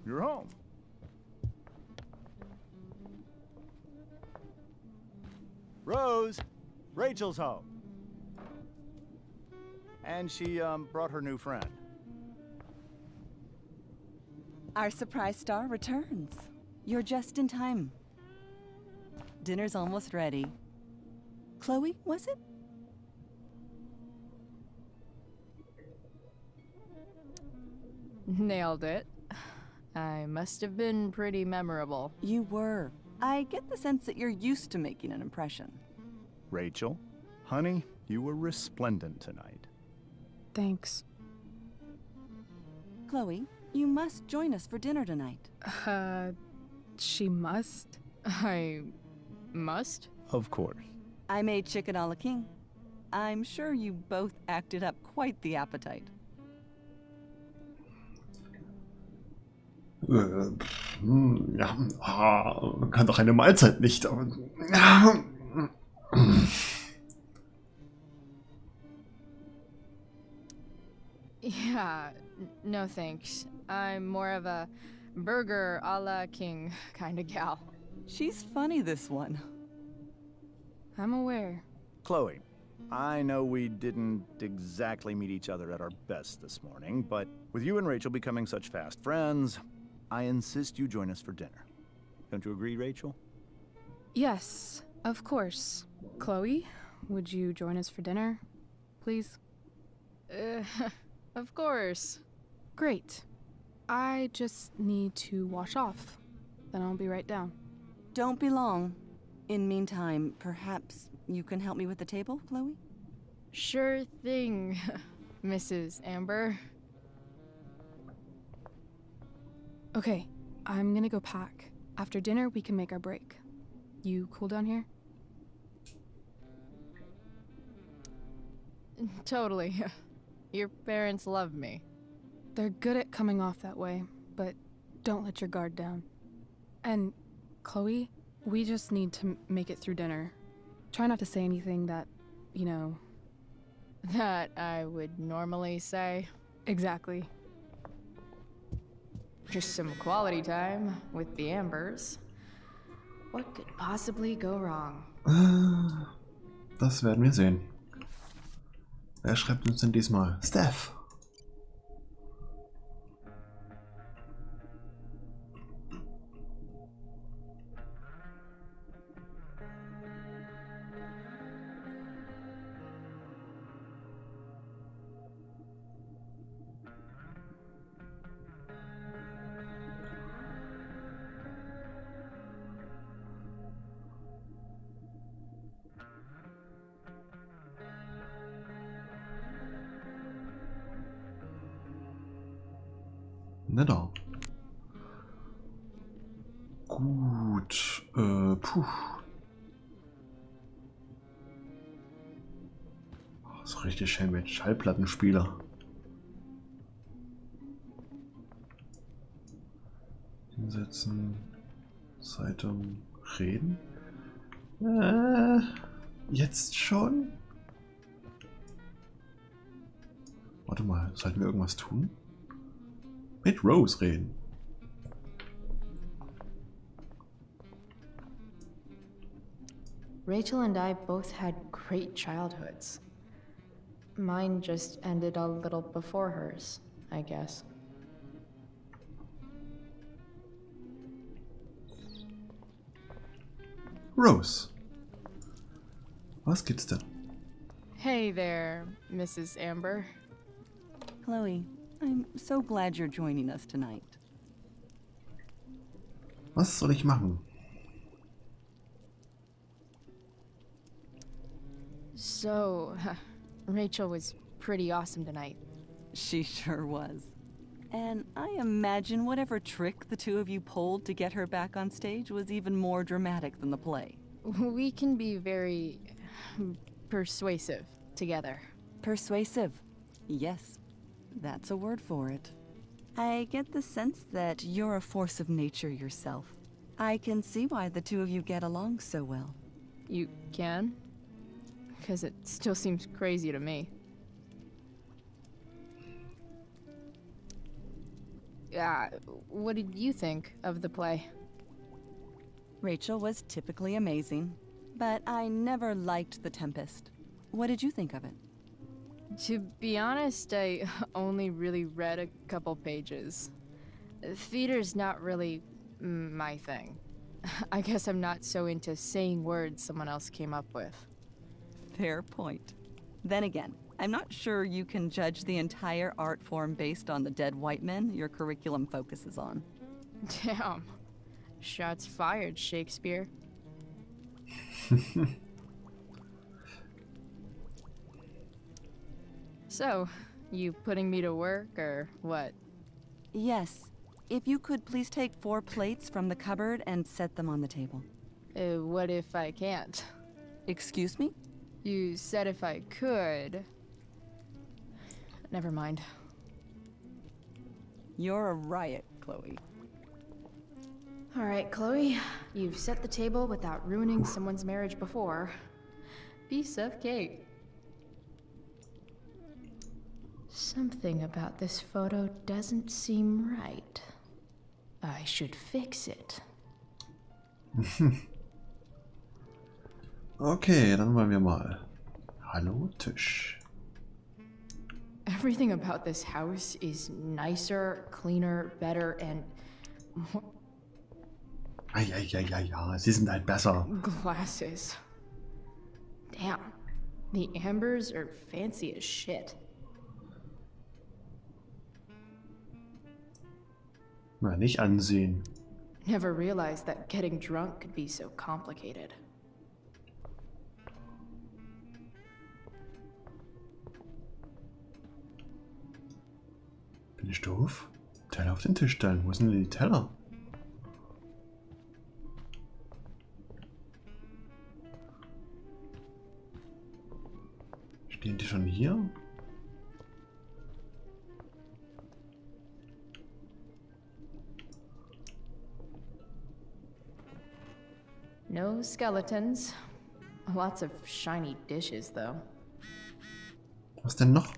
you're home. Rose, Rachel's home. And she, brought her new friend. Our surprise star returns. You're just in time. Dinner's almost ready. Chloe, was it? Nailed it. I must have been pretty memorable. You were. I get the sense that you're used to making an impression. Rachel, honey, you were resplendent tonight. Thanks. Chloe, you must join us for dinner tonight. She must? I must? Of course. I made chicken a la king. I'm sure you both acted up quite the appetite. Ja, man kann doch eine Mahlzeit nicht, aber... Yeah, no thanks. I'm more of a burger a la king kind of gal. She's funny, this one. I'm aware. Chloe, I know we didn't exactly meet each other at our best this morning, but with you and Rachel becoming such fast friends, I insist you join us for dinner. Don't you agree, Rachel? Yes, of course. Chloe, would you join us for dinner, please? Of course. Great. I just need to wash off. Then I'll be right down. Don't be long. In meantime, perhaps you can help me with the table, Chloe? Sure thing, Mrs. Amber. Okay, I'm gonna go pack. After dinner, we can make our break. You cool down here? Totally. Your parents love me. They're good at coming off that way, but don't let your guard down. And, Chloe, we just need to make it through dinner. Try not to say anything that, you know... That I would normally say. Exactly. Just some quality time with the Ambers. What could possibly go wrong? Das werden wir sehen. Wer schreibt uns denn diesmal? Steph! Na da. Gut. Puh. So richtig schön mit Schallplattenspieler. Hinsetzen. Zeitung. Reden. Jetzt schon? Warte mal, sollten wir irgendwas tun? Mit Rose reden. Rachel and I both had great childhoods. Mine just ended a little before hers, I guess. Rose. Was gibt's denn? Hey there, Mrs. Amber. Chloe, I'm so glad you're joining us tonight. Was soll ich machen? So, Rachel was pretty awesome tonight. She sure was. And I imagine whatever trick the two of you pulled to get her back on stage was even more dramatic than the play. We can be very persuasive together. Persuasive. Yes, that's a word for it. I get the sense that you're a force of nature yourself. I can see why the two of you get along so well. You can? Because it still seems crazy to me. what did you think of the play? Rachel was typically amazing, but I never liked The Tempest. What did you think of it? To be honest, I only really read a couple pages. Theater's not really my thing. I guess I'm not so into saying words someone else came up with. Fair point. Then again, I'm not sure you can judge the entire art form based on the dead white men your curriculum focuses on. Damn. Shots fired, Shakespeare. So, you putting me to work, or what? Yes. If you could please take 4 plates from the cupboard and set them on the table. What if I can't? Excuse me? You said if I could. Never mind. You're a riot, Chloe. Alright, Chloe. You've set the table without ruining someone's marriage before. Piece of cake. Something about this photo doesn't seem right. I should fix it. Okay, dann wollen wir mal. Hallo, Tisch. Everything about this house is nicer, cleaner, better, and more Ja, sie sind halt besser. glasses. Damn. The ambers are fancy as shit. Na, nicht ansehen. Never realized that getting drunk could be so complicated. Bin ich doof? Teller auf den Tisch stellen. Wo sind denn die Teller? Stehen die schon hier? No skeletons. Lots of shiny dishes, though. Was denn noch?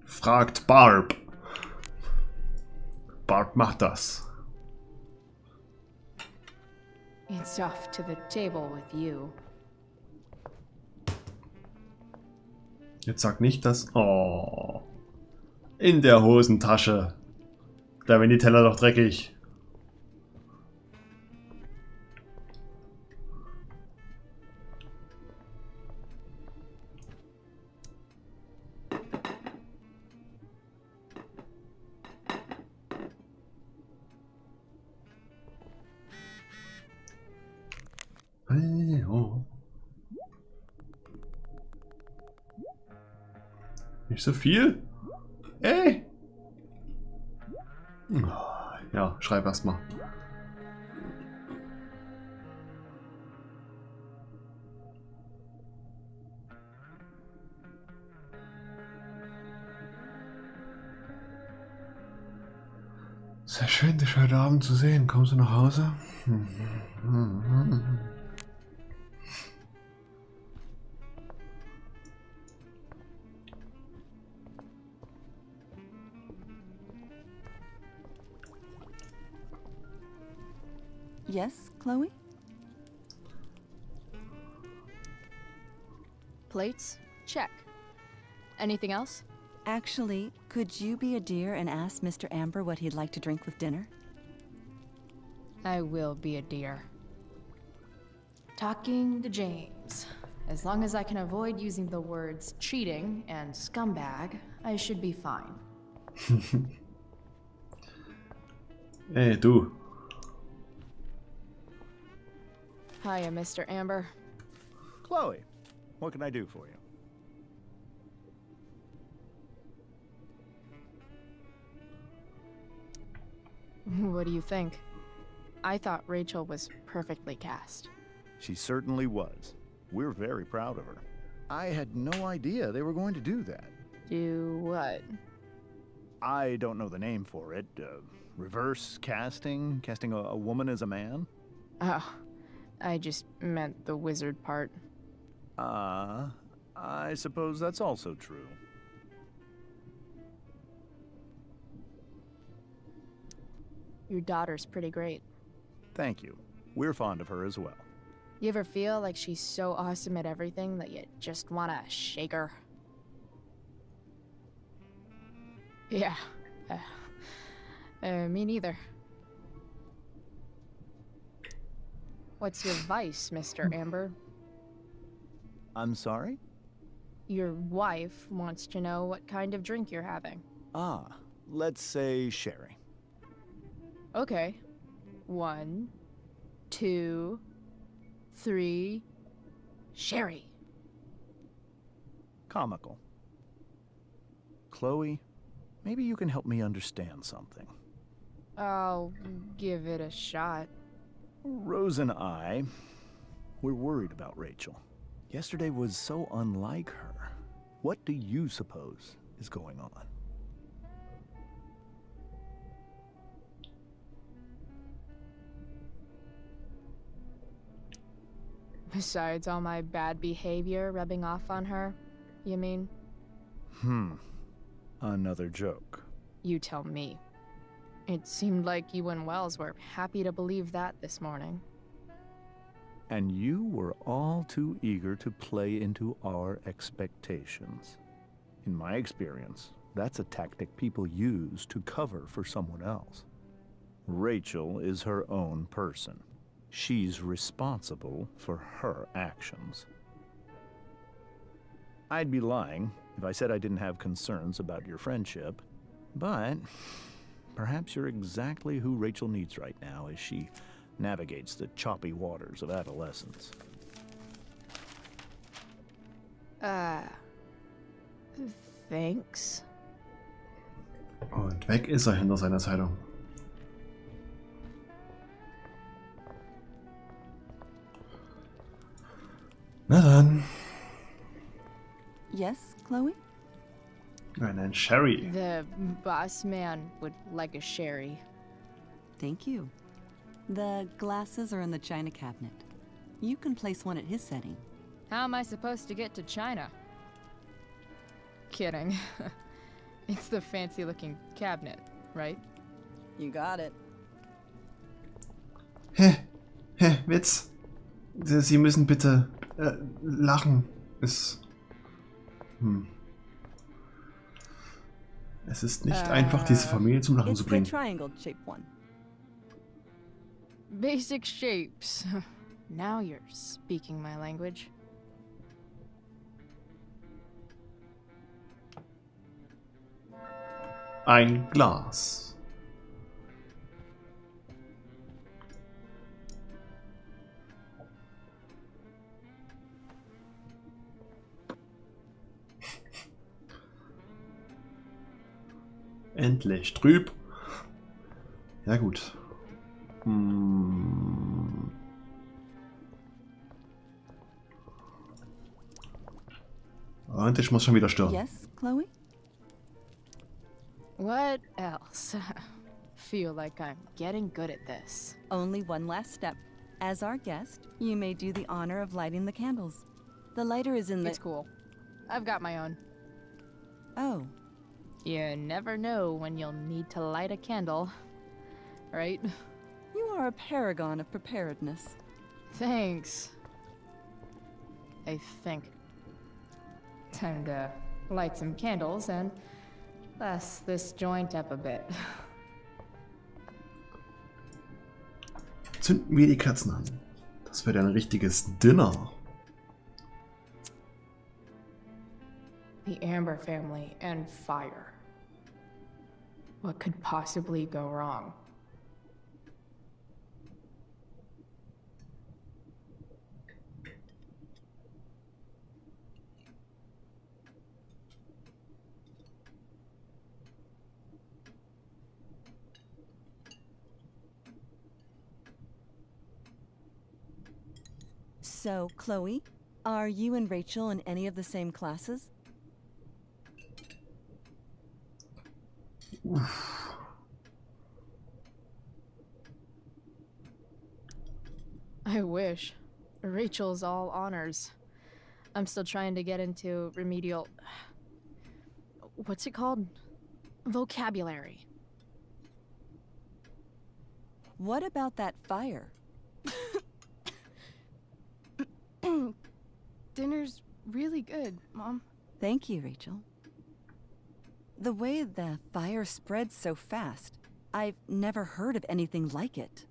Fragt Barb. Barb macht das. It's off to the table with you. Jetzt sag nicht, dass... Oh. In der Hosentasche. Da werden die Teller doch dreckig. Oh. Nicht so viel? Ey! Ja, schreib erst mal. Sehr schön, dich heute Abend zu sehen. Kommst du nach Hause? Yes, Chloe? Plates? Check. Anything else? Actually, could you be a dear and ask Mr. Amber what he'd like to drink with dinner? I will be a dear. Talking to James. As long as I can avoid using the words cheating and scumbag, I should be fine. Ey, du. Hiya, Mr. Amber. Chloe, what can I do for you? What do you think? I thought Rachel was perfectly cast. She certainly was. We're very proud of her. I had no idea they were going to do that. Do what? I don't know the name for it. Reverse casting? Casting a woman as a man? Oh, I just meant the wizard part. I suppose that's also true. Your daughter's pretty great. Thank you. We're fond of her as well. You ever feel like she's so awesome at everything that you just wanna shake her? Yeah. Me neither. What's your vice, Mr. Amber? I'm sorry? Your wife wants to know what kind of drink you're having. Let's say sherry. Okay. 1, 2, 3. Sherry. Comical. Chloe, maybe you can help me understand something. I'll give it a shot. Rose and I, we're worried about Rachel. Yesterday was so unlike her. What do you suppose is going on? Besides all my bad behavior rubbing off on her, you mean? Another joke. You tell me. It seemed like you and Wells were happy to believe that this morning. And you were all too eager to play into our expectations. In my experience, that's a tactic people use to cover for someone else. Rachel is her own person. She's responsible for her actions. I'd be lying if I said I didn't have concerns about your friendship, but perhaps you're exactly who Rachel needs right now as she navigates the choppy waters of adolescence. Thanks. Und weg ist er hinter seiner Zeitung. Na dann. Yes, Chloe? Einen Sherry. The boss man would like a sherry. Thank you. The glasses are in the china cabinet. You can place one at his setting. How am I supposed to get to China? Kidding. It's the fancy-looking cabinet, right? You got it. Witz. Sie müssen bitte lachen. Es ist nicht einfach, diese Familie zum Lachen It's zu the bringen. triangle-shaped one. Basic shapes. Now you're speaking my language. Ein Glas. Endlich trüb. Ja gut. Und ich muss schon wieder stören. Yes, Chloe? What else? Feel like I'm getting good at this. Only one last step. As our guest, you may do the honor of lighting the candles. The lighter is in the... It's cool. I've got my own. Oh, You never know when you'll need to light a candle, right? you are a paragon of preparedness. Thanks. I think. Time to light some candles and bless this joint up a bit. Zünden wir die Kerzen an. Das wird ein richtiges Dinner. The Amber family and fire. What could possibly go wrong? So, Chloe, are you and Rachel in any of the same classes? I wish. Rachel's all honors. I'm still trying to get into remedial... What's it called? Vocabulary. What about that fire? Dinner's really good, Mom. Thank you, Rachel. The way the fire spreads so fast, I've never heard of anything like it.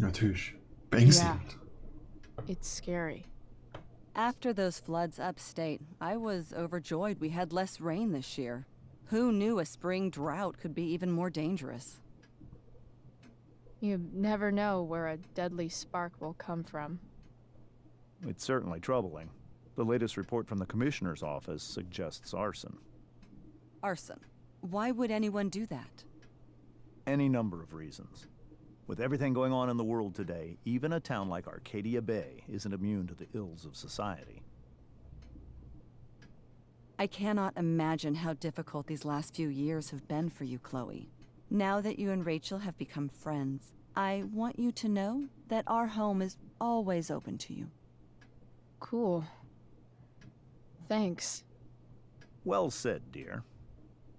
Natürlich. Beängstigend. It's scary. After those floods upstate, I was overjoyed we had less rain this year. Who knew a spring drought could be even more dangerous? You never know where a deadly spark will come from. It's certainly troubling. The latest report from the Commissioner's office suggests arson. Arson. Why would anyone do that? Any number of reasons. With everything going on in the world today, even a town like Arcadia Bay isn't immune to the ills of society. I cannot imagine how difficult these last few years have been for you, Chloe. Now that you and Rachel have become friends, I want you to know that our home is always open to you. Cool. Thanks. Well said, dear.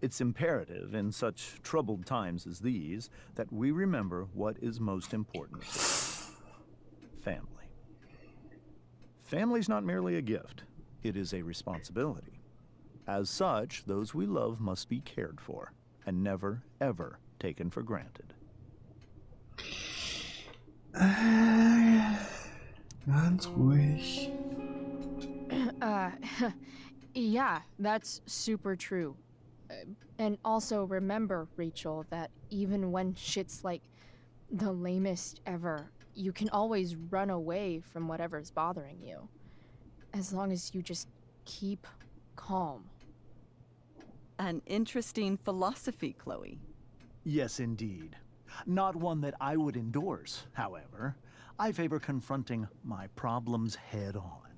It's imperative in such troubled times as these that we remember what is most important. Family. Family's not merely a gift, it is a responsibility. As such, those we love must be cared for and never, ever taken for granted. Ganz ruhig. Yeah, that's super true. And also remember, Rachel, that even when shit's like the lamest ever, you can always run away from whatever's bothering you. As long as you just keep calm. An interesting philosophy, Chloe. Yes, indeed. Not one that I would endorse, however. I favor confronting my problems head on.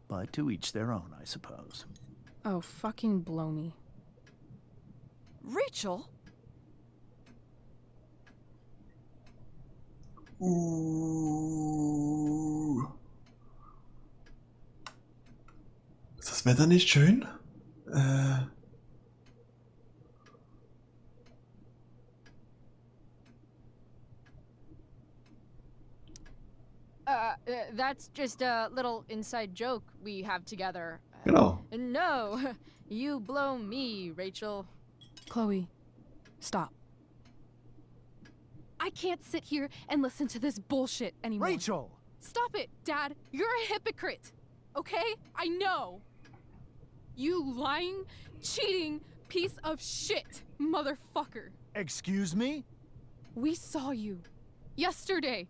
But to each their own, I suppose. Oh, fucking blow me. Rachel? Ist das Wetter nicht schön? That's just a little inside joke we have together. Genau. No, you blow me, Rachel. Chloe, stop. I can't sit here and listen to this bullshit anymore. Rachel! Stop it, Dad. You're a hypocrite. Okay? I know. You lying, cheating piece of shit, motherfucker. Excuse me? We saw you yesterday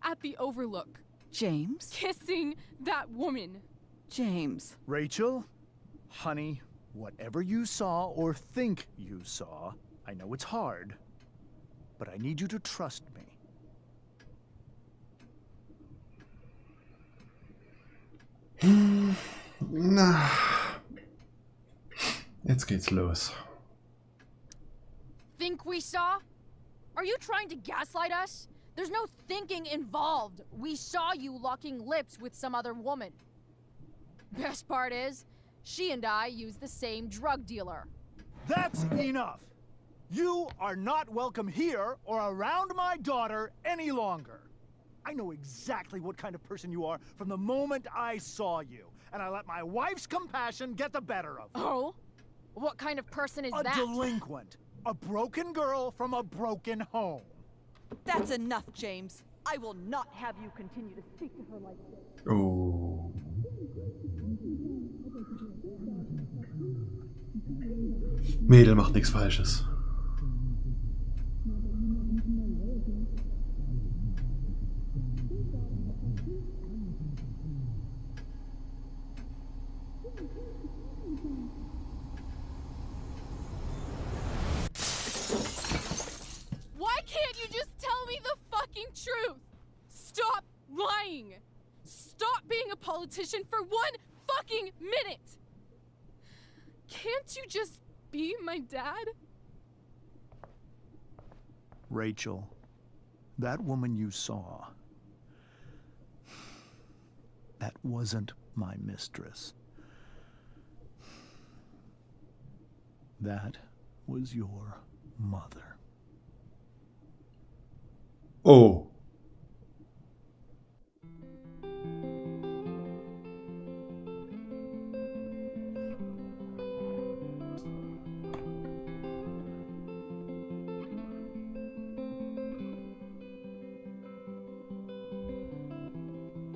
at the Overlook James? kissing that woman. James. Rachel? Honey, whatever you saw or think you saw, I know it's hard, but I need you to trust me. Na. Jetzt geht's los. Think we saw? Are you trying to gaslight us? There's no thinking involved. We saw you locking lips with some other woman. Best part is, she and I use the same drug dealer. That's enough! You are not welcome here or around my daughter any longer. I know exactly what kind of person you are from the moment I saw you, and I let my wife's compassion get the better of me. Oh? What kind of person is A that? delinquent. A broken girl from a broken home. That's enough, James. I will not have you continue to speak to her like this. Oh. Mädel macht nichts Falsches. Why can't politician for 1 fucking minute! Can't you just be my dad? Rachel, that woman you saw, that wasn't my mistress. That was your mother. Oh.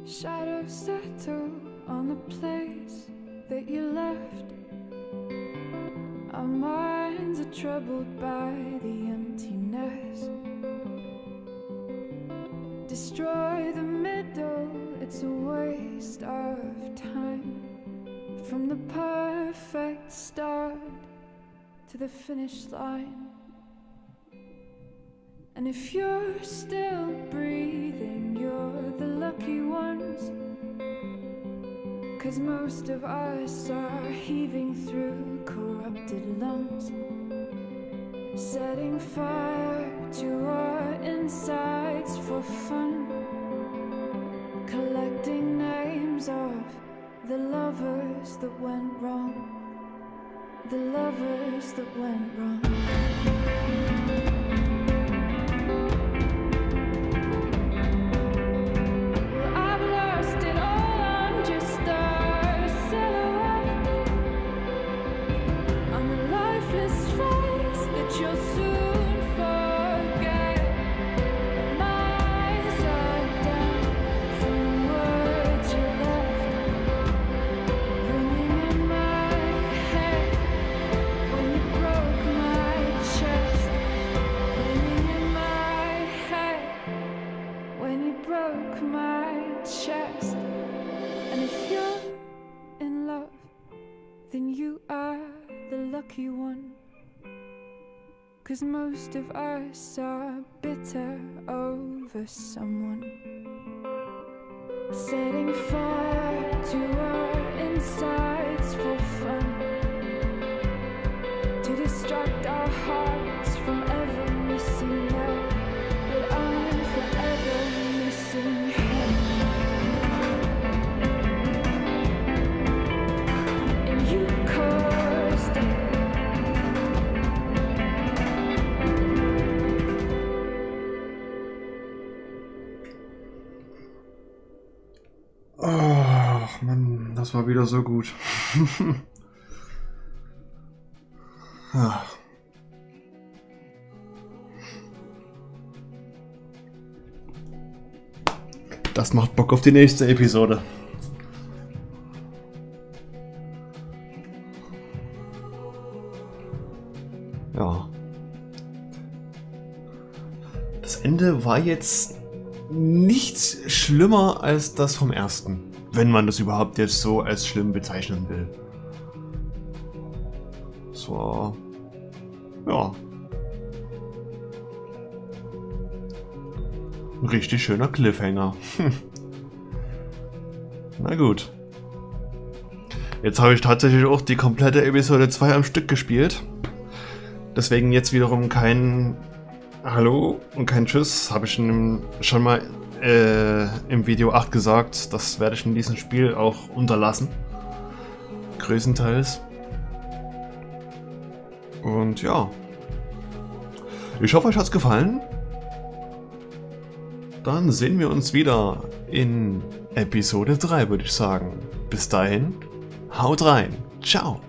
Shadows settle on the place that you left. Our minds are troubled by the emptiness. Destroy the middle, it's a waste of time. From the perfect start to the finish line. And if you're still breathing, you're the lucky ones. 'Cause most of us are heaving through corrupted lungs, setting fire to our insides for fun, collecting names of the lovers that went wrong, the lovers that went wrong. Lucky one, 'cause most of us are bitter over someone, setting fire to our insides for fun, to distract our hearts from ever missing that. But I'm forever missing him. And you caused it. Ach Mann, das war wieder so gut. Ja. Das macht Bock auf die nächste Episode. Ja. Das Ende war jetzt nichts schlimmer als das vom ersten, wenn man das überhaupt jetzt so als schlimm bezeichnen will. Es war, ja, ein richtig schöner Cliffhanger. Na gut. Jetzt habe ich tatsächlich auch die komplette Episode 2 am Stück gespielt. Deswegen jetzt wiederum kein Hallo und kein Tschüss, habe ich schon mal im Video 8 gesagt. Das werde ich in diesem Spiel auch unterlassen. Größtenteils. Und ja. Ich hoffe, euch hat es gefallen. Dann sehen wir uns wieder in Episode 3, würde ich sagen. Bis dahin, haut rein. Ciao.